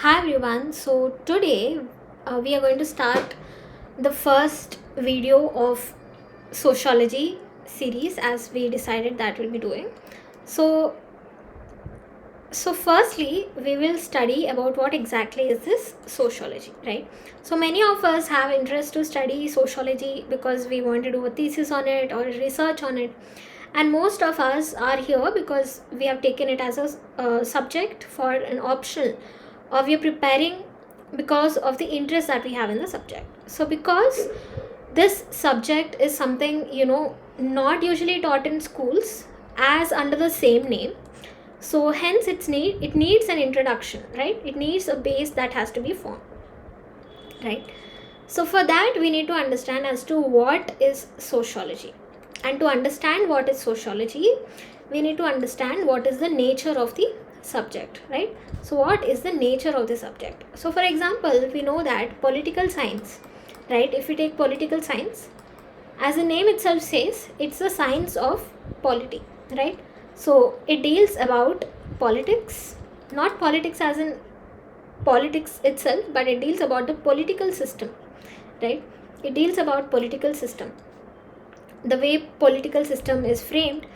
Hi everyone. So today we are going to start the first video of sociology series as we decided that we'll be doing. So firstly we will study about what exactly is this sociology, right? So many of us have interest to study sociology because we want to do a thesis on it or research on it, and most of us are here because we have taken it as a subject for an optional, or we are preparing because of the interest that we have in the subject. So because this subject is something not usually taught in schools as under the same name, so hence it needs an introduction, right? It needs a base that has to be formed, right? So for that we need to understand as to what is sociology, and to understand what is sociology we need to understand what is the nature of the subject, right? So what is the nature of the subject? So for example, we know that political science, right? If we take political science, as the name itself says, it's the science of polity, right? So it deals about politics, not politics as in politics itself, but it deals about the political system, right? It deals about political system, the way political system is framed,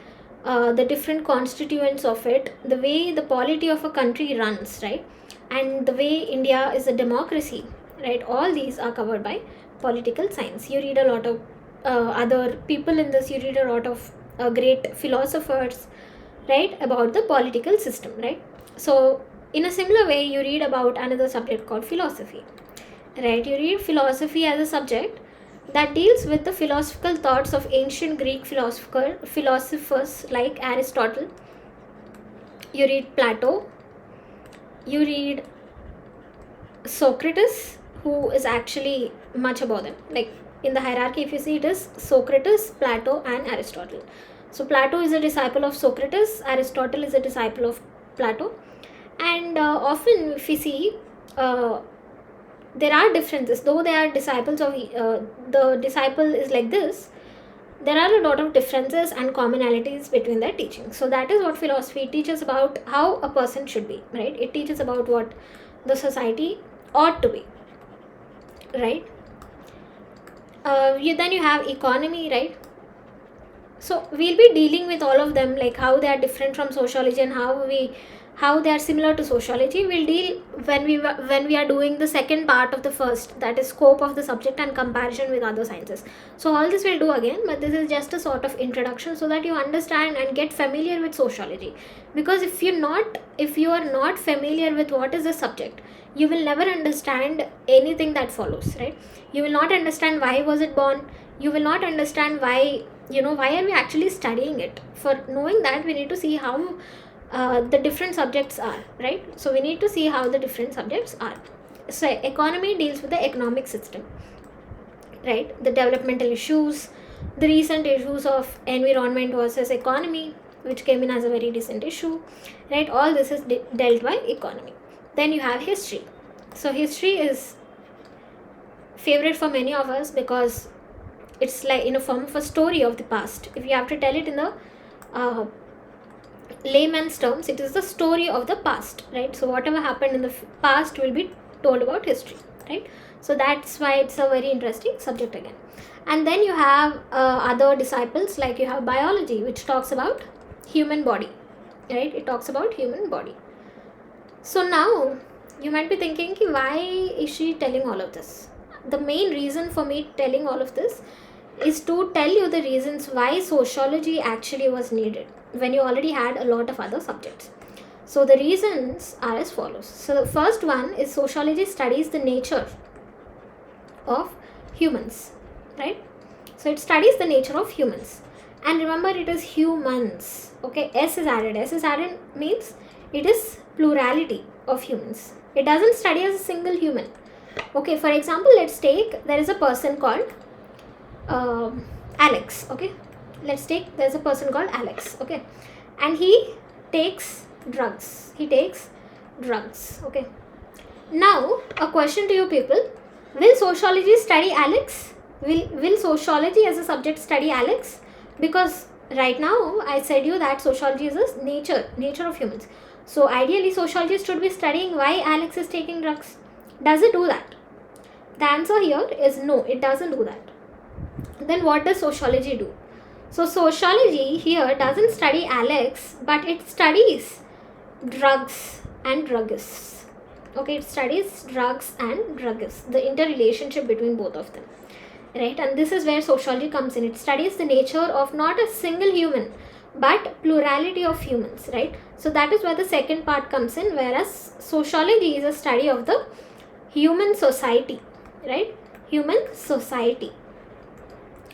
the different constituents of it, the way the polity of a country runs, right? And the way India is a democracy, right? All these are covered by political science. You read a lot of other people in this, you read a lot of great philosophers, right, about the political system, right? So in a similar way you read about another subject called philosophy, right? You read philosophy as a subject that deals with the philosophical thoughts of ancient Greek philosophers like Aristotle. You read Plato. You read Socrates, who is actually much above them. Like in the hierarchy, if you see, it is Socrates, Plato, and Aristotle. So Plato is a disciple of Socrates. Aristotle is a disciple of Plato. And often, if we see, there are differences, though they are disciples of the disciple is like this, there are a lot of differences and commonalities between their teachings. So that is what philosophy teaches about how a person should be, right? It teaches about what the society ought to be, right? Then you have economy, right? So we'll be dealing with all of them, like how they are different from sociology and how they are similar to sociology. We'll deal when we are doing the second part of the first, that is scope of the subject and comparison with other sciences. So all this we'll do again, but this is just a sort of introduction so that you understand and get familiar with sociology. Because if you are not familiar with what is the subject, you will never understand anything that follows, right? You will not understand why was it born. You will not understand why are we actually studying it. For knowing that, we need to see how the different subjects are, right? So we need to see how the different subjects are. So economy deals with the economic system, right? The developmental issues, the recent issues of environment versus economy, which came in as a very recent issue, right? All this is dealt by economy. Then you have history. So history is favorite for many of us because it's like in a form of a story of the past. If you have to tell it in the layman's terms, it is the story of the past, right? So whatever happened in the past will be told about history, right? So that's why it's a very interesting subject again. And then you have other disciples, like you have biology, which talks about human body, right? It talks about human body. So now you might be thinking, why is she telling all of this? The main reason for me telling all of this is to tell you the reasons why sociology actually was needed when you already had a lot of other subjects. So the reasons are as follows. So the first one is sociology studies the nature of humans, right? So it studies the nature of humans. And remember, it is humans, okay? S is added means it is plurality of humans. It doesn't study as a single human. Okay, for example, let's take, there is a person called Alex, okay? Let's take, there's a person called Alex, okay? And he takes drugs. Okay? Now, a question to you people. Will sociology study Alex? Will sociology as a subject study Alex? Because right now, I said you that sociology is a nature of humans. So ideally sociologist should be studying why Alex is taking drugs. Does it do that? The answer here is no, it doesn't do that. Then what does sociology do? So sociology here doesn't study Alex, but it studies drugs and druggists. Okay, it studies drugs and druggists, the interrelationship between both of them, right? And this is where sociology comes in. It studies the nature of not a single human but plurality of humans, right? So that is where the second part comes in, whereas sociology is a study of the human society, right? Human society.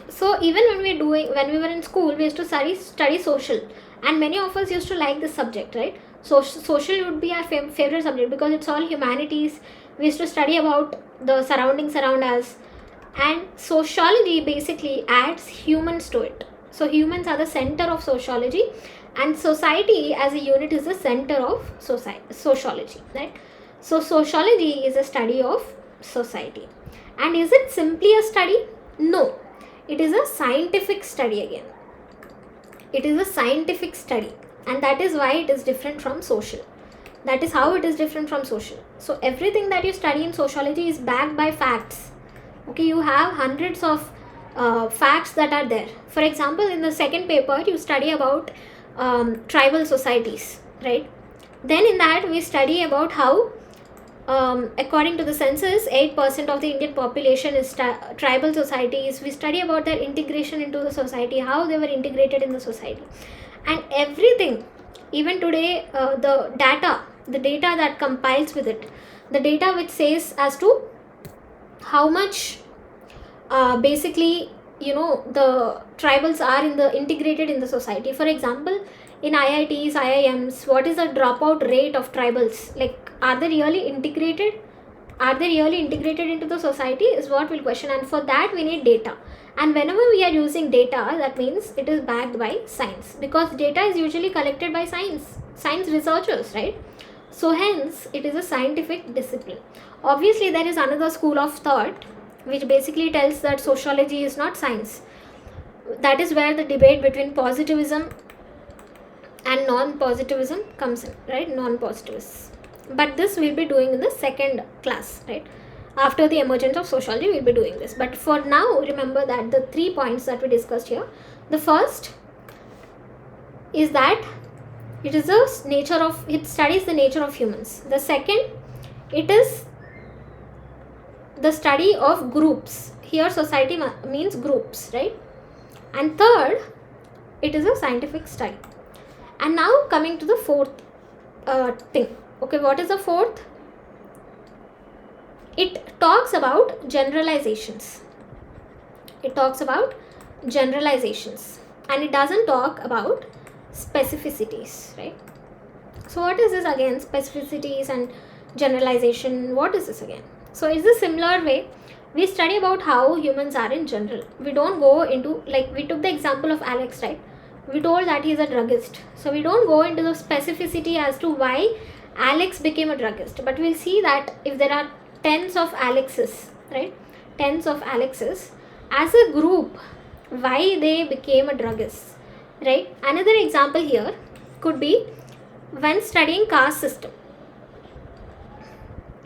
So even when we were in school, we used to study social, and many of us used to like this subject, right? So social would be our favorite subject because it's all humanities. We used to study about the surroundings around us, and sociology basically adds humans to it. So humans are the center of sociology, and society as a unit is the center of sociology, right? So sociology is a study of society. And is it simply a study? No, it is a scientific study again. It is a scientific study, and that is why it is different from social. That is how it is different from social. So everything that you study in sociology is backed by facts. Okay, you have hundreds of facts that are there. For example, in the second paper you study about tribal societies, right? Then in that we study about how according to the census 8% of the Indian population is tribal societies. We study about their integration into the society, how they were integrated in the society, and everything. Even today, the data that compiles with it, the data which says as to how much basically the tribals are integrated in the society. For example, in IITs, IIMs, what is the dropout rate of tribals? Like, are they really integrated? Are they really integrated into the society is what we'll question, and for that we need data. And whenever we are using data, that means it is backed by science, because data is usually collected by science researchers, right? So hence it is a scientific discipline. Obviously there is another school of thought which basically tells that sociology is not science. That is where the debate between positivism and non-positivism comes in, right? Non-positivists. But this we'll be doing in the second class, right? After the emergence of sociology, we'll be doing this. But for now, remember that the 3 points that we discussed here. The first is that it studies the nature of humans. The second, it is the study of groups. Here society means groups, right? And third, it is a scientific study. And now coming to the fourth thing. Okay, what is the fourth? It talks about generalizations. It talks about generalizations, and it doesn't talk about specificities, right? So what is this again? Specificities and generalization. What is this again? So it's a similar way. We study about how humans are in general. We don't go into, like we took the example of Alex, right? We told that he's a druggist. So we don't go into the specificity as to why Alex became a druggist. But we'll see that if there are tens of Alexes, right? Tens of Alexes, as a group, why they became a druggist, right? Another example here could be when studying caste system,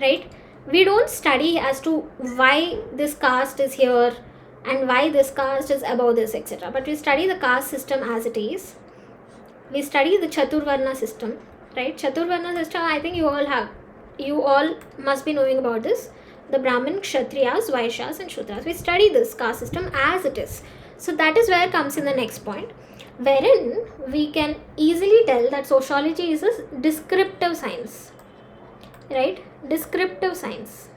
right? We don't study as to why this caste is here and why this caste is above this, etc. But we study the caste system as it is. We study the Chaturvarna system, right? Chaturvarna system, I think you all must be knowing about this. The Brahmin, Kshatriyas, Vaishyas and Shudras. We study this caste system as it is. So that is where comes in the next point, wherein we can easily tell that sociology is a descriptive science, right? Descriptive science.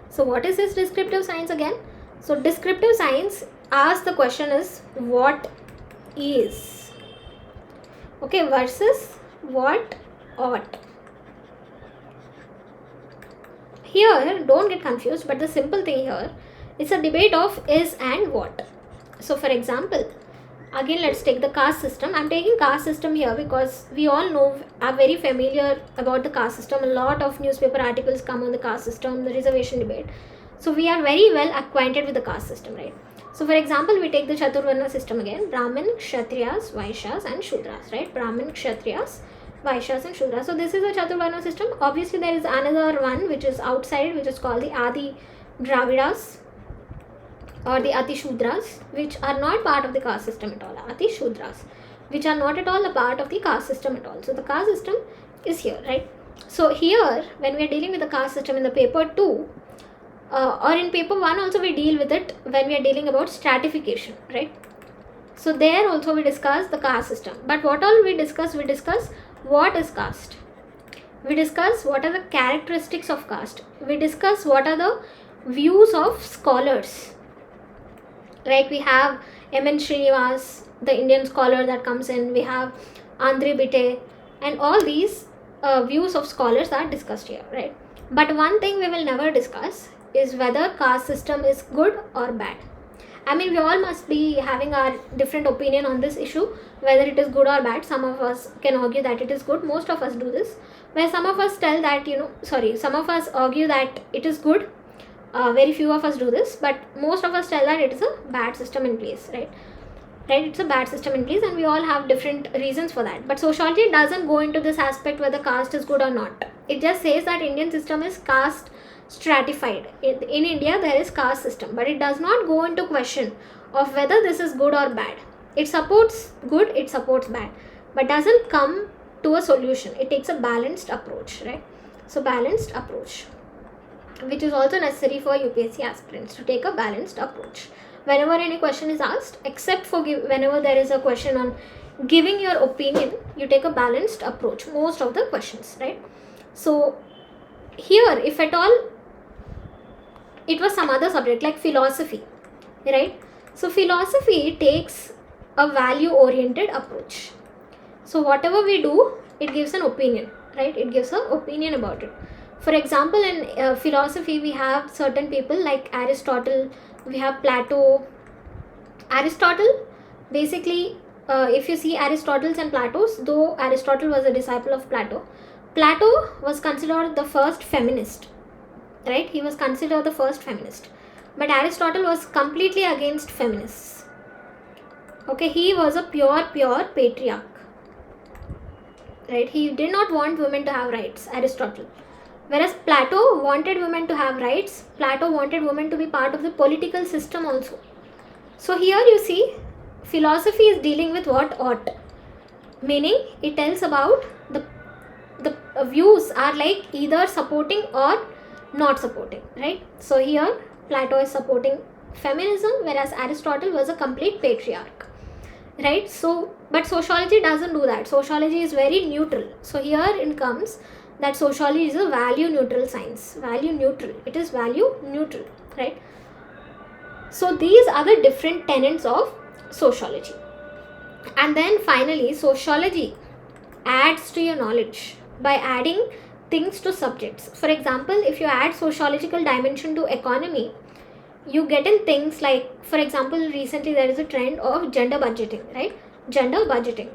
So what is this descriptive science again? So descriptive science asks the question is what is, okay, versus what ought. Here don't get confused, but the simple thing here, it's a debate of is and what. So for example, again let's take the caste system. I'm taking caste system here because we all are very familiar about the caste system. A lot of newspaper articles come on the caste system, the reservation debate. So we are very well acquainted with the caste system, right? So for example, we take the Chaturvarna system again. Brahmin, Kshatriyas, Vaishyas and Shudras, right? Brahmin, Kshatriyas, Vaishyas and Shudras. So this is a Chaturvarna system. Obviously there is another one which is outside, which is called the Adi Dravidas or the Ati Shudras, which are not part of the caste system at all. Ati Shudras, which are not at all a part of the caste system at all. So the caste system is here, right? So here, when we are dealing with the caste system in the paper 2, or in paper 1 also we deal with it when we are dealing about stratification, right? So there also we discuss the caste system. But what all we discuss what is caste. We discuss what are the characteristics of caste. We discuss what are the views of scholars. Right, we have M.N. Srinivas, the Indian scholar that comes in. We have Andre Bite, and all these views of scholars are discussed here, right? But one thing we will never discuss is whether caste system is good or bad. I mean, we all must be having our different opinion on this issue, whether it is good or bad. Some of us can argue that it is good. Most of us do this. Where some of us tell that, some of us argue that it is good. Very few of us do this, but most of us tell that it is a bad system in place, right? It's a bad system in place, and we all have different reasons for that. But sociology doesn't go into this aspect whether caste is good or not. It just says that Indian system is caste stratified. In India there is caste system, but it does not go into question of whether this is good or bad. It supports good, it supports bad, but doesn't come to a solution. It takes a balanced approach, right? So balanced approach, which is also necessary for UPSC aspirants to take a balanced approach. Whenever any question is asked, except for whenever there is a question on giving your opinion, you take a balanced approach most of the questions, right? So here, if at all it was some other subject like philosophy, right? So philosophy takes a value oriented approach. So whatever we do, it gives an opinion, right? It gives an opinion about it. For example, in philosophy, we have certain people like Aristotle, we have Plato. Aristotle, basically, if you see Aristotle's and Plato's, though Aristotle was a disciple of Plato, Plato was considered the first feminist, right? He was considered the first feminist. But Aristotle was completely against feminists. Okay, he was a pure patriarch, right? He did not want women to have rights, Aristotle. Whereas Plato wanted women to have rights. Plato wanted women to be part of the political system also. So here you see, philosophy is dealing with what ought. Meaning, it tells about the views are like either supporting or not supporting, right? So here, Plato is supporting feminism, whereas Aristotle was a complete patriarch, right? So, but sociology doesn't do that. Sociology is very neutral. So here it comes that sociology is a value neutral science. Value neutral. It is value neutral, right? So these are the different tenets of sociology. And then finally, sociology adds to your knowledge by adding things to subjects. For example, if you add sociological dimension to economy, you get in things like, for example, recently there is a trend of gender budgeting, right? Gender budgeting.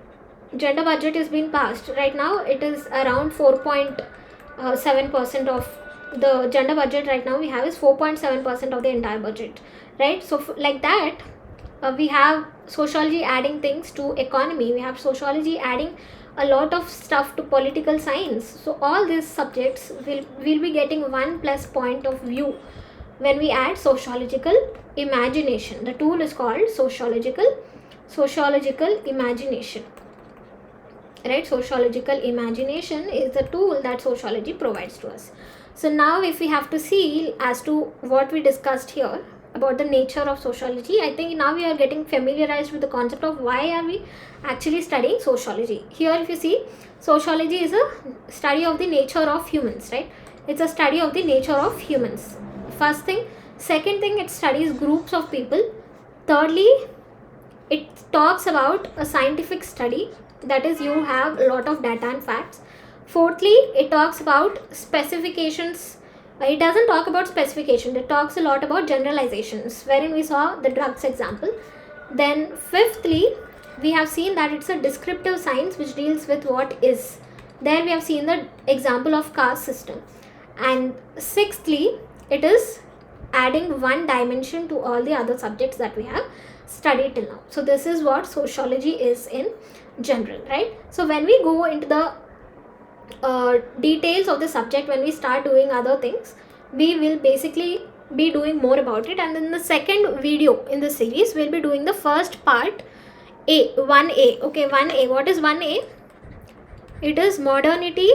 Gender budget is being passed. Right now, it is around 4.7% of the gender budget right now we have is 4.7% of the entire budget, right? So like that, we have sociology adding things to economy. We have sociology adding a lot of stuff to political science. So all these subjects will be getting 1+ point of view when we add sociological imagination. The tool is called sociological imagination, right? Sociological imagination is the tool that sociology provides to us. So now if we have to see as to what we discussed here about the nature of sociology, I think now we are getting familiarized with the concept of why are we actually studying sociology. Here if you see, sociology is a study of the nature of humans, right? It's a study of the nature of humans. First thing. Second thing, it studies groups of people. Thirdly, it talks about a scientific study, that is you have a lot of data and facts. Fourthly, it talks about specifications. It doesn't talk about specification, it talks a lot about generalizations, wherein we saw the drugs example. Then fifthly, we have seen that it's a descriptive science which deals with what is. There we have seen the example of caste system. And sixthly, it is adding one dimension to all the other subjects that we have studied till now. So this is what sociology is in general, right? So when we go into the details of the subject, when we start doing other things, we will basically be doing more about it. And in the second video in the series, we'll be doing the first part, 1A. Okay, 1A. What is 1A? It is modernity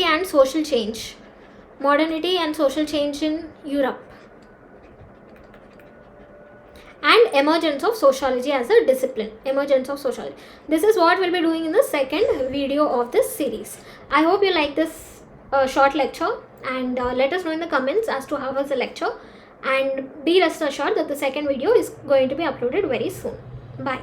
and social change. Modernity and social change in Europe. And emergence of sociology as a discipline. Emergence of sociology. This is what we'll be doing in the second video of this series. I hope you like this short lecture, and let us know in the comments as to how was the lecture, and be rest assured that the second video is going to be uploaded very soon. Bye.